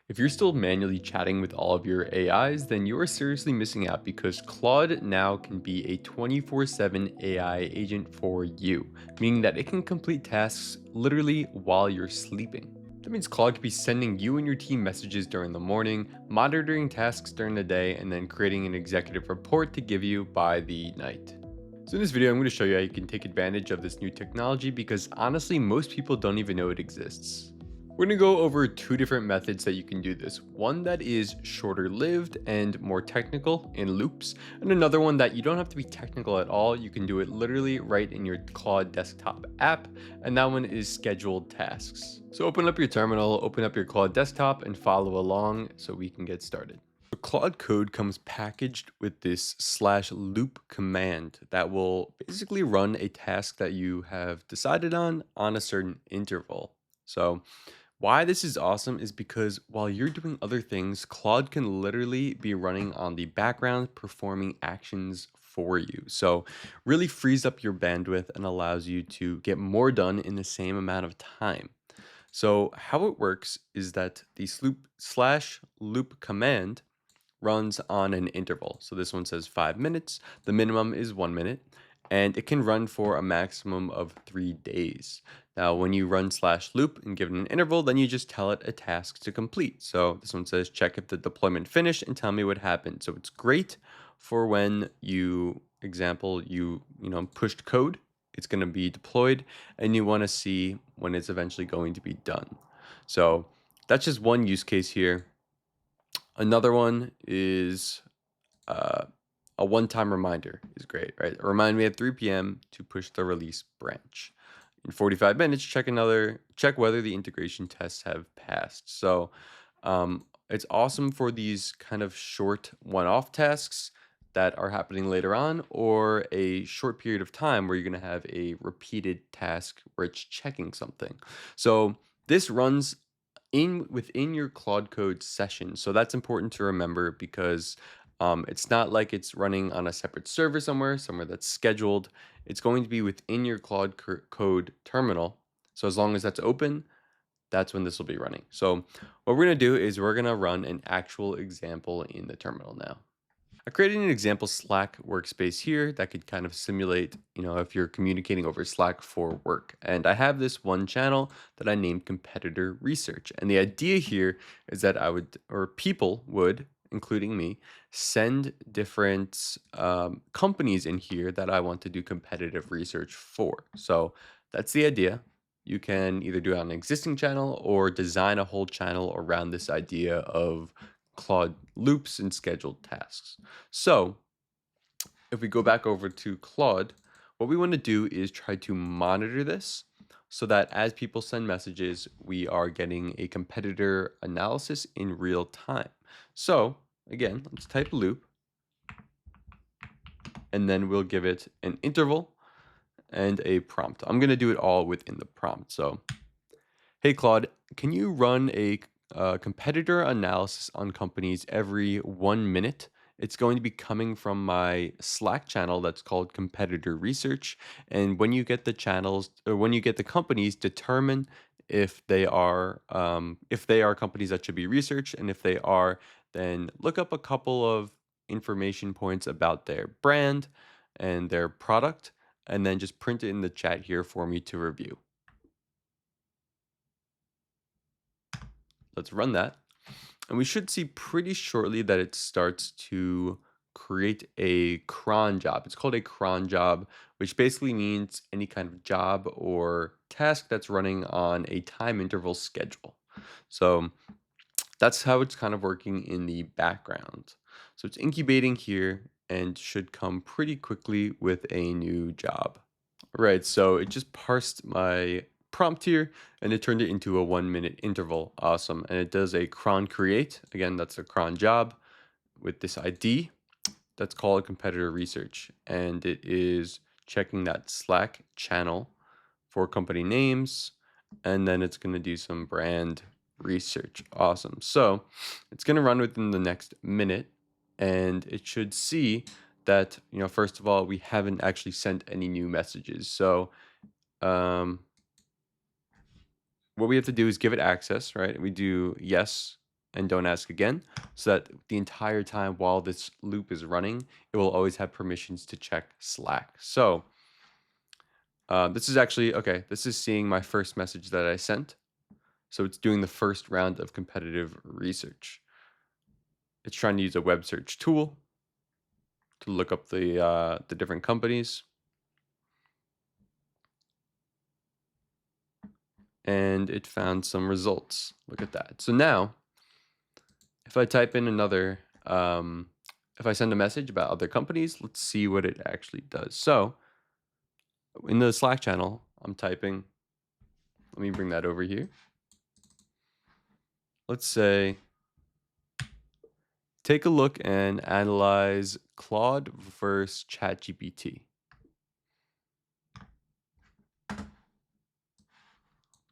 If you're still manually chatting with all of your AIs, then you are seriously missing out because Claude now can be a 24/7 AI agent for you, meaning that it can complete tasks literally while you're sleeping. That means Claude could be sending you and your team messages during the morning, monitoring tasks during the day, and then creating an executive report to give you by the night. So in this video, I'm going to show you how you can take advantage of this new technology because honestly, most people don't even know it exists. We're going to go over two different methods that you can do this. One that is shorter lived and more technical in loops, and another one that you don't have to be technical at all. You can do it literally right in your Claude desktop app, and that one is scheduled tasks. So open up your terminal, open up your Claude desktop, and follow along so we can get started. So Claude Code comes packaged with this slash loop command that will basically run a task that you have decided on a certain interval. So why this is awesome is because while you're doing other things, Claude can literally be running on the background, performing actions for you. So, really frees up your bandwidth and allows you to get more done in the same amount of time. So, how it works is that the loop command runs on an interval. So this one says 5 minutes. The minimum is 1 minute, and it can run for a maximum of 3 days. Now, when you run slash loop and give it an interval, then you just tell it a task to complete. So this one says check if the deployment finished and tell me what happened. So it's great for when you pushed code. It's going to be deployed, and you want to see when it's eventually going to be done. So that's just one use case here. Another one is uh, a one-time reminder is great, right? Remind me at 3 p.m. to push the release branch. In 45 minutes, check whether the integration tests have passed. So it's awesome for these kind of short one-off tasks that are happening later on, or a short period of time where you're going to have a repeated task where it's checking something. So this runs within your Claude Code session. So that's important to remember because it's not like it's running on a separate server somewhere that's scheduled. It's going to be within your Code terminal. So as long as that's open, that's when this will be running. So what we're going to do is we're going to run an actual example in the terminal now. I created an example Slack workspace here that could kind of simulate, if you're communicating over Slack for work. And I have this one channel that I named Competitor Research. And the idea here is that people would, including me, send different companies in here that I want to do competitive research for. So that's the idea. You can either do it on an existing channel or design a whole channel around this idea of Claude loops and scheduled tasks. So if we go back over to Claude, what we want to do is try to monitor this so that as people send messages, we are getting a competitor analysis in real time. So again, let's type loop, and then we'll give it an interval and a prompt. I'm going to do it all within the prompt. So hey, Claude, can you run a competitor analysis on companies every 1 minute? It's going to be coming from my Slack channel that's called Competitor Research. And when you get the channels, or when you get the companies, determine if they are companies that should be researched, and if they are, then look up a couple of information points about their brand and their product, and then just print it in the chat here for me to review. Let's run that. And we should see pretty shortly that it starts to create a cron job. It's called a cron job, which basically means any kind of job or task that's running on a time interval schedule. So that's how it's kind of working in the background. So it's incubating here and should come pretty quickly with a new job. Right, so it just parsed my prompt here and it turned it into a 1 minute interval. Awesome. And it does a cron create. Again, that's a cron job with this ID that's called competitor research. And it is checking that Slack channel for company names. And then it's going to do some brand research. Awesome. So it's going to run within the next minute, and it should see that, first of all, we haven't actually sent any new messages. So what we have to do is give it access, right? We do yes and don't ask again, so that the entire time while this loop is running, it will always have permissions to check Slack. So this is actually, okay, this is seeing my first message that I sent. So it's doing the first round of competitive research. It's trying to use a web search tool to look up the different companies. And it found some results. Look at that. So now, if I type in another, if I send a message about other companies, let's see what it actually does. So in the Slack channel, I'm typing, let me bring that over here. Let's say, take a look and analyze Claude versus ChatGPT.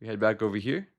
We head back over here.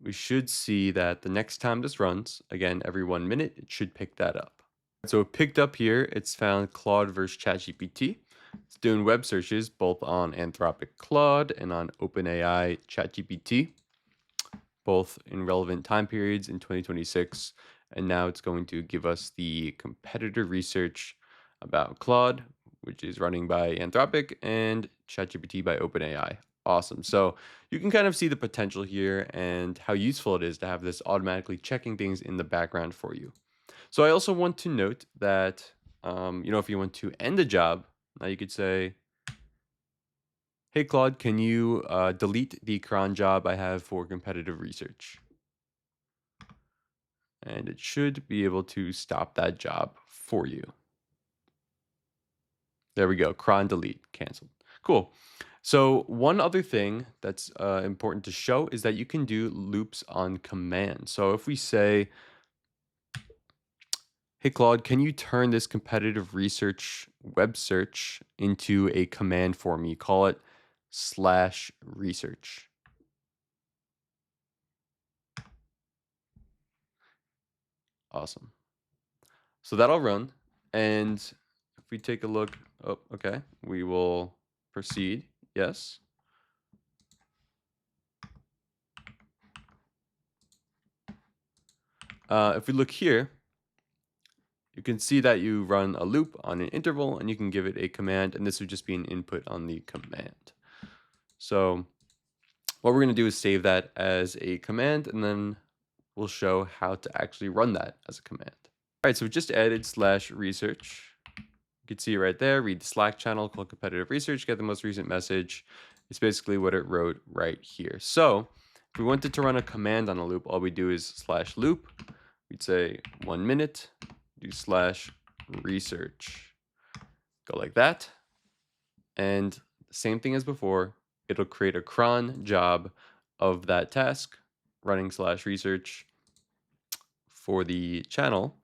We should see that the next time this runs, again, every 1 minute, it should pick that up. So it picked up here, it's found Claude versus ChatGPT. It's doing web searches both on Anthropic Claude and on OpenAI ChatGPT, both in relevant time periods in 2026. And now it's going to give us the competitor research about Claude, which is running by Anthropic, and ChatGPT by OpenAI. Awesome. So you can kind of see the potential here and how useful it is to have this automatically checking things in the background for you. So I also want to note that, if you want to end a job, now you could say, hey, Claude, can you delete the cron job I have for competitive research? And it should be able to stop that job for you. There we go. Cron delete canceled. Cool. So one other thing that's important to show is that you can do loops on command. So if we say, hey, Claude, can you turn this competitive research web search into a command for me? Call it /research. Awesome. So that'll run. And if we take a look, oh, okay, we will proceed. Yes. If we look here, you can see that you run a loop on an interval and you can give it a command, and this would just be an input on the command. So what we're going to do is save that as a command, and then we'll show how to actually run that as a command. All right, so we just added /research. You can see right there, read the Slack channel called competitive research, get the most recent message. It's basically what it wrote right here. So if we wanted to run a command on a loop, all we do is /loop. We'd say 1 minute, do /research. Go like that. And same thing as before, it'll create a cron job of that task, running /research for the channel,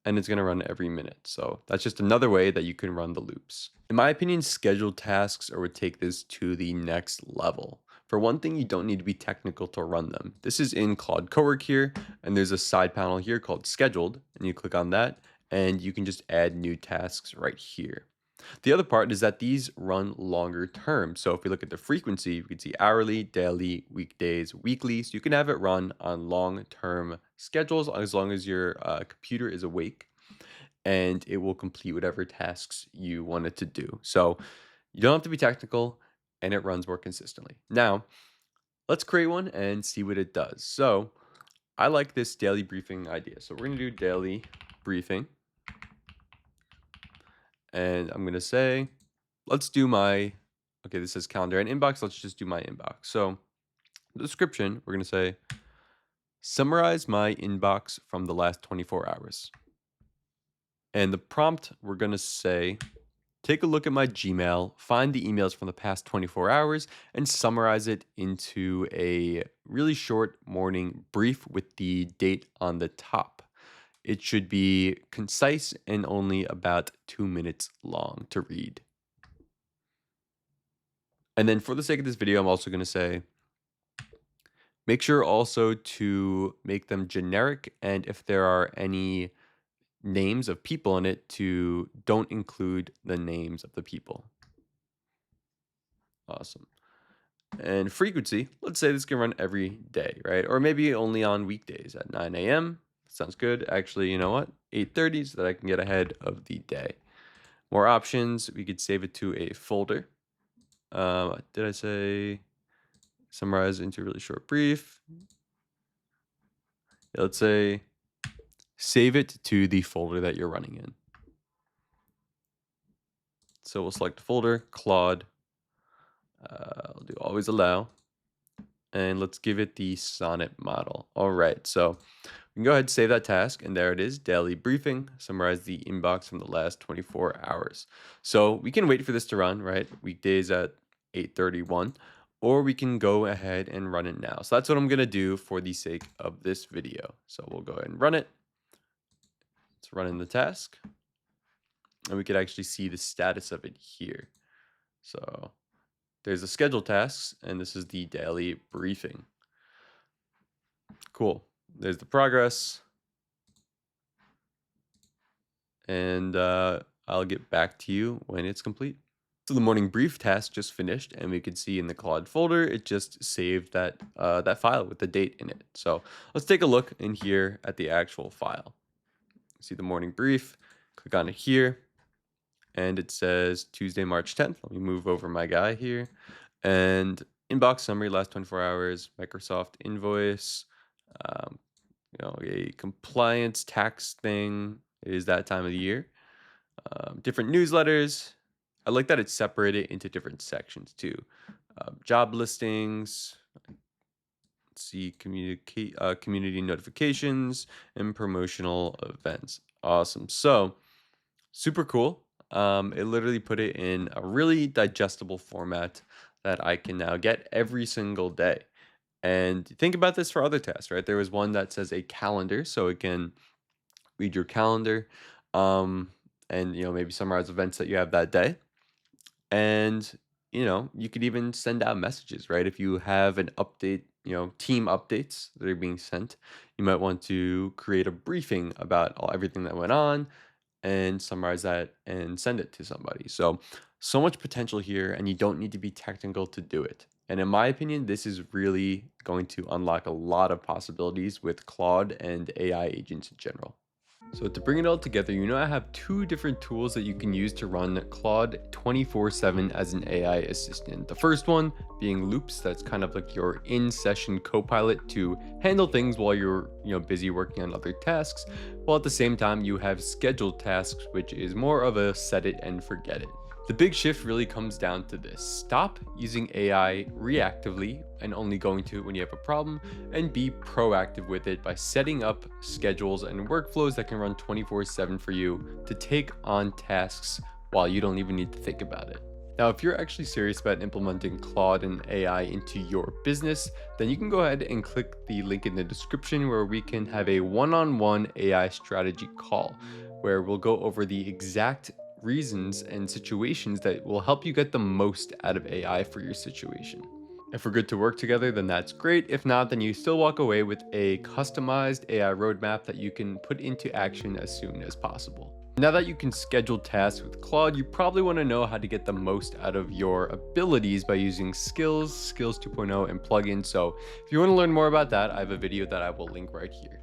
and it's going to run every minute. So that's just another way that you can run the loops. In my opinion, scheduled tasks would take this to the next level. For one thing, you don't need to be technical to run them. This is in Claude Cowork here, and there's a side panel here called Scheduled, and you click on that, and you can just add new tasks right here. The other part is that these run longer term. So if we look at the frequency, we can see hourly, daily, weekdays, weekly. So you can have it run on long-term schedules as long as your computer is awake, and it will complete whatever tasks you want it to do. So you don't have to be technical, and it runs more consistently. Now, let's create one and see what it does. So I like this daily briefing idea. So we're going to do daily briefing. And I'm going to say, let's do my, okay, this says calendar and inbox. Let's just do my inbox. So the description, we're going to say, summarize my inbox from the last 24 hours. And the prompt, we're going to say, take a look at my Gmail, find the emails from the past 24 hours, and summarize it into a really short morning brief with the date on the top. It should be concise and only about 2 minutes long to read. And then for the sake of this video, I'm also going to say, make sure also to make them generic. And if there are any names of people in it, to don't include the names of the people. Awesome. And frequency, let's say this can run every day, right? Or maybe only on weekdays at 9 a.m. Sounds good. Actually, you know what? 8:30 so that I can get ahead of the day. More options, we could save it to a folder. Did I say summarize into a really short brief? Yeah, let's say save it to the folder that you're running in. So we'll select the folder, Claude. I'll do always allow. And let's give it the Sonnet model. All right, so we can go ahead and save that task, and there it is, daily briefing, summarize the inbox from the last 24 hours. So we can wait for this to run, right? Weekdays at 8:31, or we can go ahead and run it now. So that's what I'm gonna do for the sake of this video. So we'll go ahead and run it. It's running the task, and we could actually see the status of it here. So there's the scheduled tasks, and this is the daily briefing. Cool. There's the progress. And I'll get back to you when it's complete. So the morning brief task just finished, and we could see in the Claude folder, it just saved that file with the date in it. So let's take a look in here at the actual file. See the morning brief, click on it here, and it says Tuesday, March 10th. Let me move over my guy here. And inbox summary, last 24 hours, Microsoft invoice, um, a compliance tax thing. It is that time of the year. Different newsletters. I like that it's separated into different sections too. Job listings, let's see, community notifications, and promotional events. Awesome. So super cool. It literally put it in a really digestible format that I can now get every single day. And think about this for other tasks, right? There was one that says a calendar, so it can read your calendar, um, and maybe summarize events that you have that day. And you could even send out messages, right? If you have an update, team updates that are being sent, you might want to create a briefing about everything that went on and summarize that and send it to somebody. So much potential here, and you don't need to be technical to do it. And in my opinion, this is really going to unlock a lot of possibilities with Claude and AI agents in general. So to bring it all together, I have two different tools that you can use to run Claude 24/7 as an AI assistant. The first one being Loops, that's kind of like your in-session co-pilot to handle things while you're busy working on other tasks, while at the same time you have scheduled tasks, which is more of a set it and forget it. The big shift really comes down to this. Stop using AI reactively and only going to it when you have a problem, and be proactive with it by setting up schedules and workflows that can run 24/7 for you to take on tasks while you don't even need to think about it. Now, if you're actually serious about implementing Claude and AI into your business, then you can go ahead and click the link in the description where we can have a one-on-one AI strategy call, where we'll go over the exact reasons and situations that will help you get the most out of AI for your situation. If we're good to work together, then that's great. If not, then you still walk away with a customized AI roadmap that you can put into action as soon as possible. Now that you can schedule tasks with Claude, you probably want to know how to get the most out of your abilities by using Skills 2.0, and plugins. So if you want to learn more about that, I have a video that I will link right here.